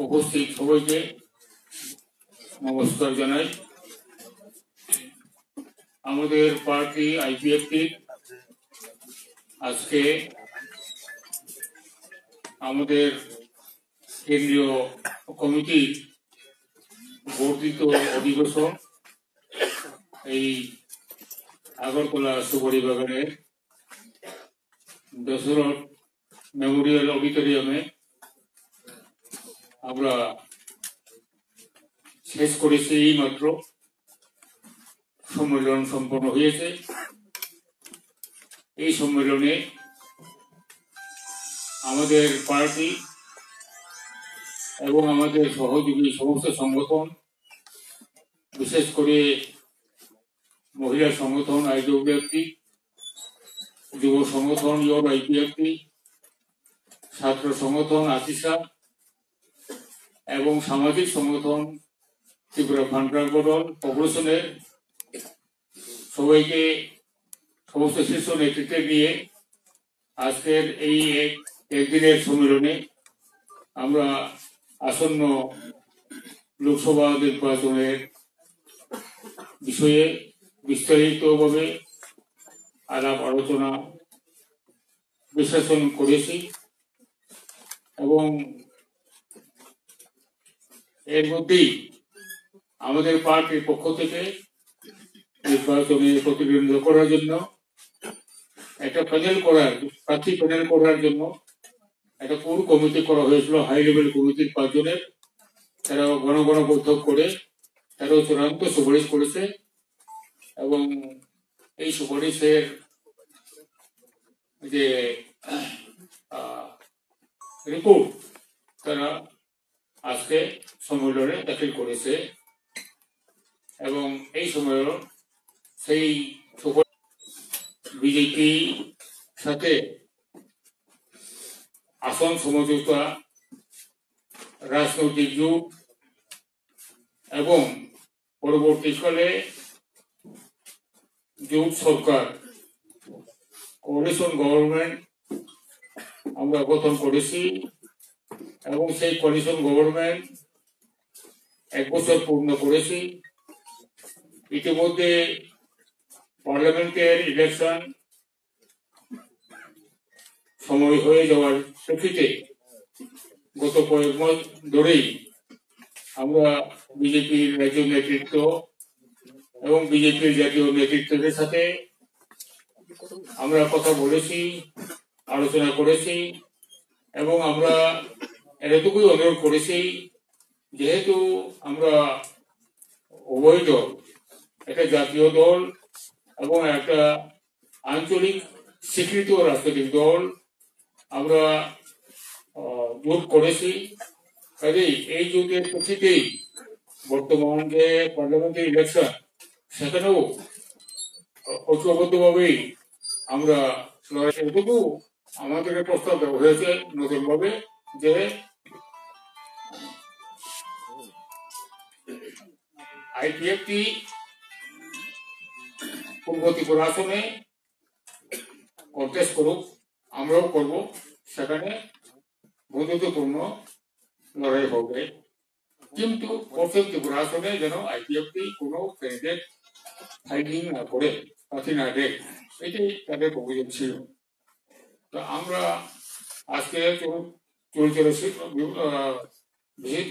উপস্থিত সবাইকে নমস্কার জানাই। আমাদের পার্টি আইপিএফটি আজকে আমাদের কেন্দ্রীয় কমিটির বর্ধিত অধিবেশন এই আগরতলা সুপারি বাগানের দশরথ মেমোরিয়াল অডিটোরিয়ামে আমরা শেষ করেছি। এই মাত্র সম্মেলন সম্পন্ন হয়েছে। এই সম্মেলনে আমাদের পার্টি এবং আমাদের সহযোগী সমস্ত সংগঠন, বিশেষ করে মহিলা সংগঠন আইপিএফটি, যুব সংগঠন ইউর আইপিএফটি, ছাত্র সংগঠন আসিসা এবং সামাজিক সংগঠন ত্রিপুরা ফান্ড্রাগোডল কর্পোরেশনের সবাইকে সমস্ত শীর্ষ নেতৃত্ব নিয়ে আজকের এই একদিনের সম্মেলনে আমরা আসন্ন লোকসভা নির্বাচনের বিষয়ে বিস্তারিতভাবে আলাপ আলোচনা বিশ্লেষণ করেছি এবং এর মধ্যেই আমাদের পার্টির পক্ষ থেকে নির্বাচনে প্রতিদ্বন্দ্বিতা করার জন্য একটা প্রার্থী প্যানেল করার জন্য একটা কোর কমিটি করা হয়েছিল, হাই লেভেল কমিটির 5 জনের। তারা গণ বৈঠক করে তারাও চূড়ান্ত সুপারিশ করেছে এবং এই সুপারিশের যে রিপোর্ট তারা আজকে সম্মেলনে দাখিল করেছে এবং এই সম্মেলন সেই বিজেপি সাথে আসন সমঝোতা, রাজনৈতিক যুগ এবং পরবর্তীকালে জোট সরকার কোয়ালিশন গভর্নমেন্ট আমরা গঠন করেছি এবং সেই কোয়ালিশন গভর্নমেন্ট 1 বছর পূর্ণ করেছি। ইতিমধ্যে পার্লামেন্টের ইলেকশন সময় হয়ে যাওয়ার প্রেক্ষিতে গত কয়েক মাস ধরেই আমরা বিজেপির রাজ্য নেতৃত্ব এবং বিজেপির জাতীয় নেতৃত্বের সাথে আমরা কথা বলেছি, আলোচনা করেছি এবং আমরা এতটুকুই অনুরোধ করেছি, যেহেতু আমরা উভয় দল, একটা জাতীয় দল এবং একটা আঞ্চলিক স্বীকৃত রাজনৈতিক দল, আমরা জোট করেছি। কাজেই এই জোটের প্রেক্ষিতেই বর্তমান যে পার্লামেন্টারি ইলেকশন সেখানেও ঐক্যবদ্ধভাবেই আমরা এটুকু আমাদের প্রস্তাব দেওয়া হয়েছে নতুন ভাবে যে আইপিএফটি পূর্ব ত্রিপুরা আসনে কন্টেস্ট করুক, আমরাও করব, সেখানে বন্ধুত্বপূর্ণ লড়াই হবে, কিন্তু পশ্চিম ত্রিপুরা আসনে যেন আইপিএফটি কোনো ক্যান্ডিডেট ফাইটিং না করে, প্রার্থী না দেয়, এটাই তাদের অভিযোগ ছিল। তো আমরা আজকে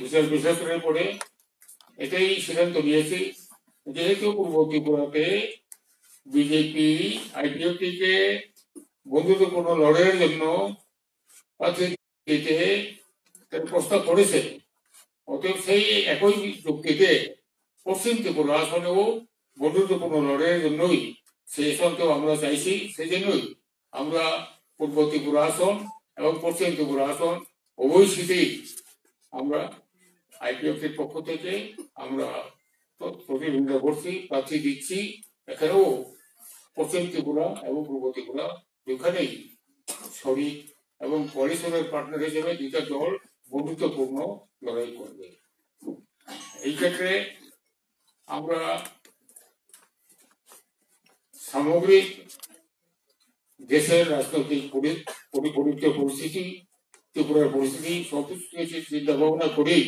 বিচার বিশ্লেষণের পরে এটাই সিদ্ধান্ত নিয়েছি, যেহেতু পূর্ব ত্রিপুরাতে বিজেপি আইপিএফটিকে বন্ধুত্বপূর্ণ লড়াইয়ের জন্য প্রার্থী দিতে প্রস্তাব করেছে, অতএব সেই একই যুক্তিতে পশ্চিম ত্রিপুরা আসনেও বন্ধুত্বপূর্ণ লড়াইয়ের জন্যই সেই আসনকেও আমরা চাইছি। সেই জন্যই আমরা পূর্ব ত্রিপুরা আসন এবং পশ্চিম ত্রিপুরা আসন উভয় সিটেই আমরা আইপিএফটির পক্ষ থেকে আমরা প্রতিদ্বন্দ্বিতা করছি, প্রার্থী দিচ্ছি। এখানেও পশ্চিম ত্রিপুরা এবং পূর্ব ত্রিপুরা দুখানেই শরিক এবং কোয়ালিশনের পার্টনার হিসেবে দুইটা দল বন্ধুত্বপূর্ণ লড়াই করবে। এই ক্ষেত্রে আমরা সামগ্রিক দেশের রাজনৈতিক পরিস্থিতি ত্রিপুরার পরিস্থিতি সবকিছু চিন্তা ভাবনা করেই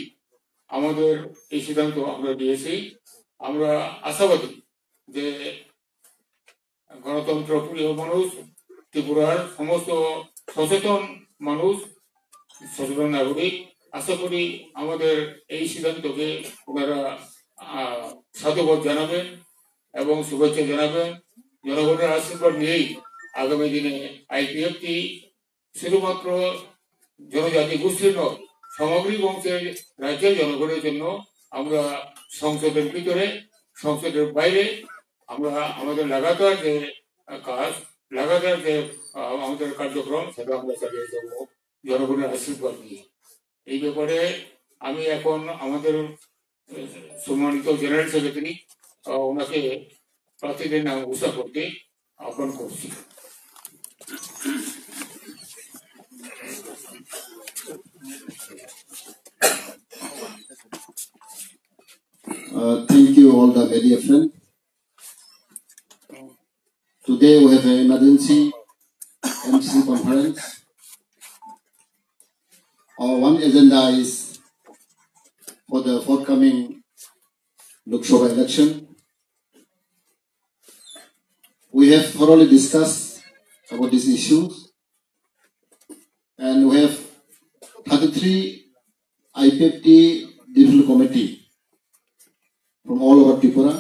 আমাদের এই সিদ্ধান্ত আমরা নিয়েছি। আমরা আশাবাদী যে গণতন্ত্র প্রিয় মানুষ, ত্রিপুরার সমস্ত সচেতন মানুষ, সচেতন নাগরিক আশা করি আমাদের এই সিদ্ধান্তকে ওনারা সাধুবাদ জানাবেন এবং শুভেচ্ছা জানাবেন। জনগণের আশীর্বাদ নিয়েই আগামী দিনে আইপিএফটি শুধুমাত্র জনজাতি গোষ্ঠীর নয়, সামগ্রিক অংশের রাজ্যের জনগণের জন্য আমরা সংসদের ভিতরে সংসদের বাইরে আমরা আমাদের লাগাতার যে কাজ, লাগাতার যে আমাদের কার্যক্রম সেটা আমরা চালিয়ে যাব জনগণের আশীর্বাদ নিয়ে। এই ব্যাপারে আমি এখন আমাদের সম্মানিত জেনারেল সেক্রেটারি ওনাকে প্রার্থীদের নাম ঘোষণা করতে আহ্বান করছি। Thank you all the media friends. Today we have an emergency MC conference. Our one agenda is for the forthcoming Lok Sabha election. We have thoroughly discussed about these issues, and we have 33 IPFT different committee from all over Tripura.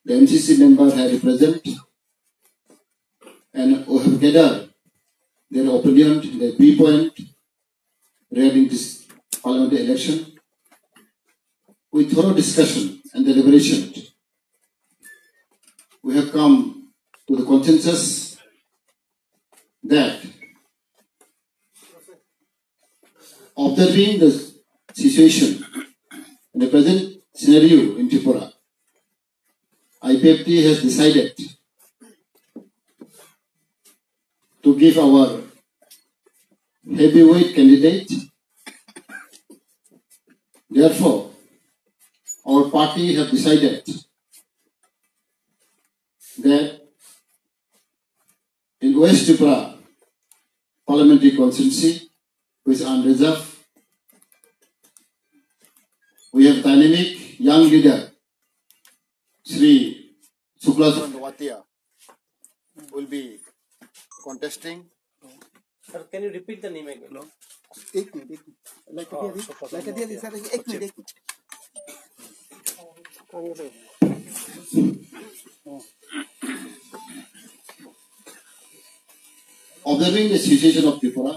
The MCC members have represented, and we have gathered their opinion, their viewpoint regarding this parliamentary election. With thorough discussion and deliberation, we have come to the consensus that observing the situation in the present scenario in Tripura, IPFT has decided to give our heavyweight candidate. Therefore, our party have decided that in West Tripura parliamentary constituency, which is unreserved, we have dynamic young leader Shri Suklaswaran Watia will be contesting. Sir, can you repeat the name again? एक minute like दिया sir एक minute Observing the situation of Tripura,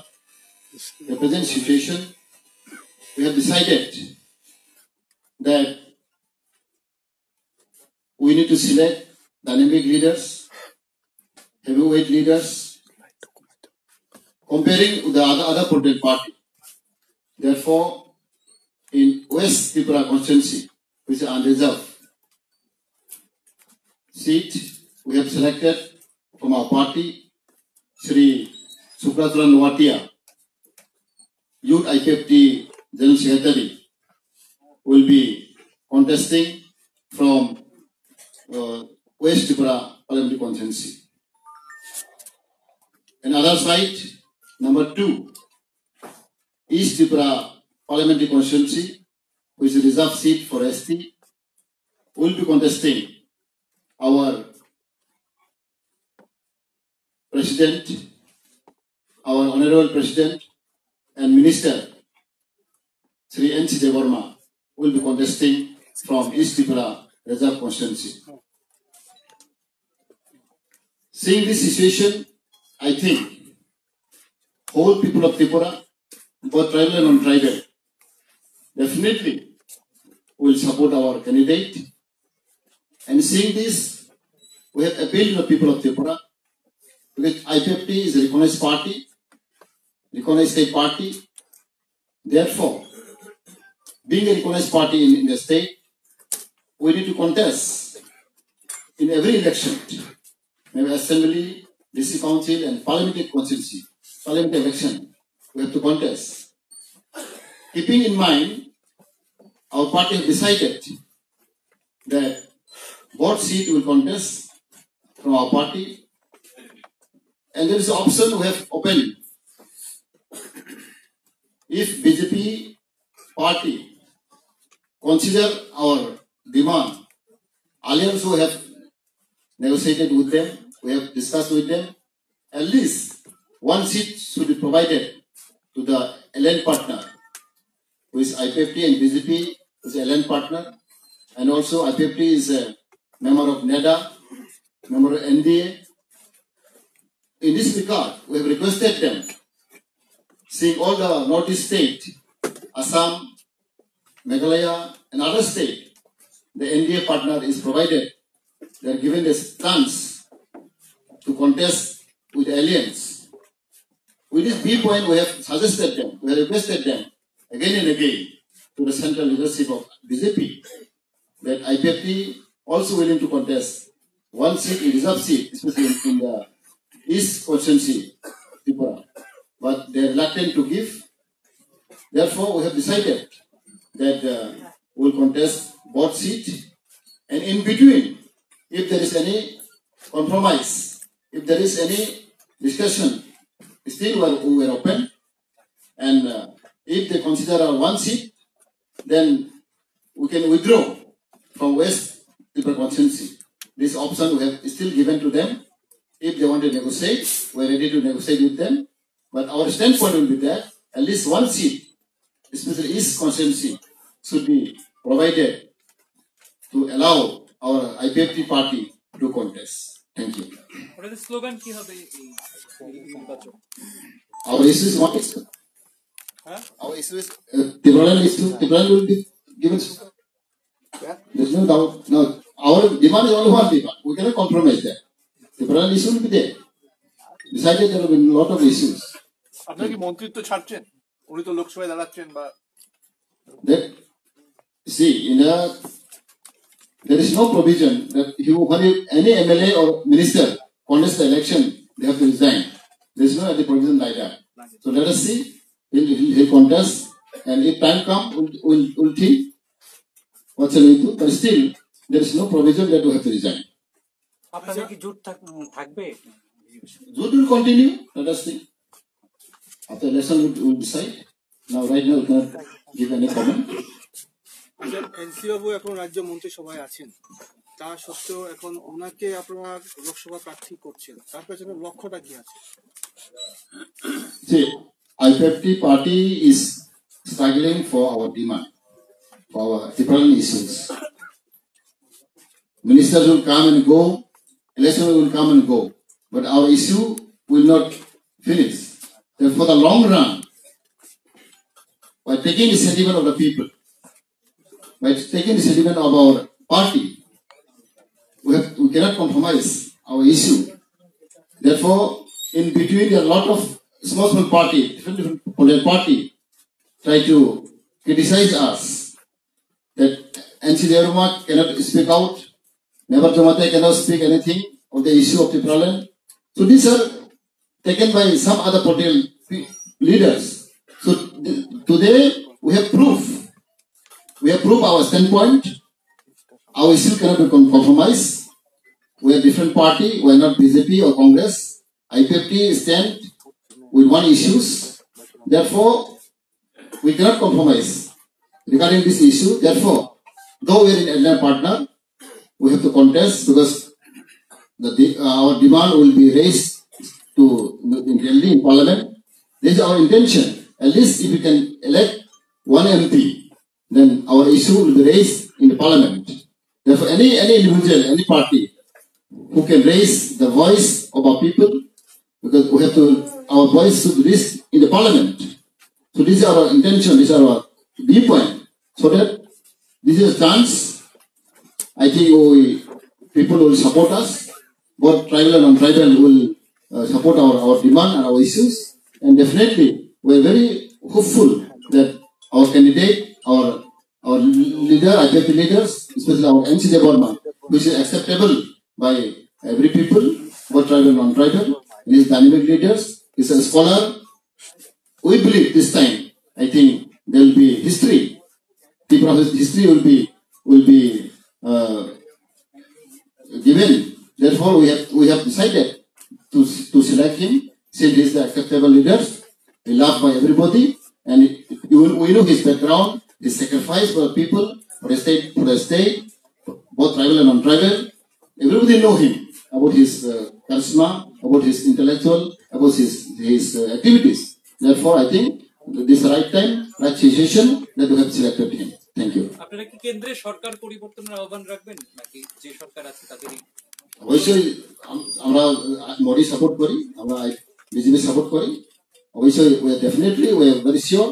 the present situation, we have decided that we need to select dynamic leaders, heavyweight leaders, comparing with the other political party. Therefore, in West Tripura constituency, which is unreserved seat, we have selected from our party Shri Suklaswaran Watia, Youth IPFT General Secretary, will be contesting from West Tripura Parliamentary Constituency. And other side, number 2, East Tripura Parliamentary Constituency, which is a reserved seat for ST, will be contesting our President, our Honorable President and Minister, Sri N.C. Devarma, will be contesting from East Tripura Reserve Constituency. Seeing this situation, I think whole people of Tripura, both tribal and non-tribal, definitely will support our candidate. And seeing this, we have appealed to the people of Tripura, because IPFT is a recognized party, recognized state party. Therefore, being a recognized party in the state, we need to contest in every election, maybe assembly, district council, and parliamentary constituency, parliamentary election, we have to contest. Keeping in mind, our party has decided that what seat will contest from our party, and there is an option we have opened if BJP party consider our demand, alliance we have negotiated with them, we have discussed with them, at least one seat should be provided to the alliance partner, who is IPFT and BJP is an alliance partner, and also IPFT is a member of NEDA, member of NDA. In this regard, we have requested them, seeing all the Northeast state, Assam, Meghalaya, and other states, the NDA partner is provided. They are given the chance to contest with the alliance. With this viewpoint, we have suggested them, we have requested them again and again to the central leadership of BJP that IPFT also willing to contest one seat, a reserve seat, especially in the East constituency, Tripura. But they are reluctant to give. Therefore, we have decided that we will contest both seats. And in between, if there is any compromise, if there is any discussion, still we are open. And if they consider one seat, then we can withdraw from West Tripura constituency. This option we have still given to them. If they want to negotiate, we are ready to negotiate with them. But our standpoint will be that at least one seat, especially East constituency, should be provided to allow our IPFT party to contest. Thank you. What is the slogan? Our issue is what is? Our issue is Tibralan issue. Tibralan will be given. There's no doubt. No, our demand is only one demand. We cannot compromise that. Tibralan issue will be there. Besides, there will be a lot of issues. আপনারা কি মন্ত্রিত্ব ছাড়ছেন? উনি তো লোকসভায় দাঁড়াচ্ছেন বা That see there is no provision that when any MLA or minister contests the election, they have to resign. There is no any provision like that. So let us see. He'll contest, and if time comes, we'll think what shall we do. But still, there is no provision that we have to resign. আপনাদের কি জোট থাকবে? Jute will continue. Let us see. After election, we'll decide. Now, right now, we cannot give any comment. NC বাবু এখন রাজ্য মন্ত্রিসভায় আছেন, তা সত্ত্বেও এখন ওনাকে আপনারা লোকসভা প্রার্থী করছেন, তার পেছনে লক্ষ্যটা কি আছে? See, IPFT party is struggling for our demand, for our different issues. Ministers will come and go, election will come and go, but our issue will not finish. Therefore, for the long run, by taking the sentiment of the people, by taking the sentiment of our party, we cannot compromise our issue. Therefore, in between, there are a lot of small party, different political party, try to criticize us. That NC Devarama cannot speak out, Never Jamate cannot speak anything of the issue of Tibralan. So these are taken by some other political leaders. So today we have proof. We have proved our standpoint. Our issue cannot be compromised. We are different party. We are not BJP or Congress. IPFT stand with one issues. Therefore, we cannot compromise regarding this issue. Therefore, though we are in alliance partner, we have to contest because our demand will be raised to in Delhi in Parliament. This is our intention. At least if we can elect one MP, then our issue will be raised in the Parliament. Therefore, any individual, any party who can raise the voice of our people, because we have to, our voice should be raised in the Parliament. So this is our intention, this is our viewpoint. So that this is a chance. I think people will support us. Both tribal and non-tribal will support our demand and our issues. And definitely, we are very hopeful that our candidate, our leader, IPFT leaders, especially our NC Devarama, which is acceptable by every people, both tribal and non-tribal, and his dynamic leaders, is a scholar. We believe this time, I think there will be history. Tripura's history will be given. Therefore, we have decided to select him, since he is the acceptable leader, he loved by everybody, and we know his background, his sacrifice for the people, for the state, both tribal and non-tribal. Everybody know him about his charisma, about his intellectual, about his activities. Therefore, I think this is the right time, right situation that we have selected him. Thank you. আপনারা কি কেন্দ্রে সরকার পরিবর্তনের আহ্বান রাখবেন নাকি যে সরকার আছে তাদেরই? অবশ্যই আমরা মোদি সাপোর্ট করি, আমরা বিজেপি সাপোর্ট করি। অবশ্যই we are definitely we are very sure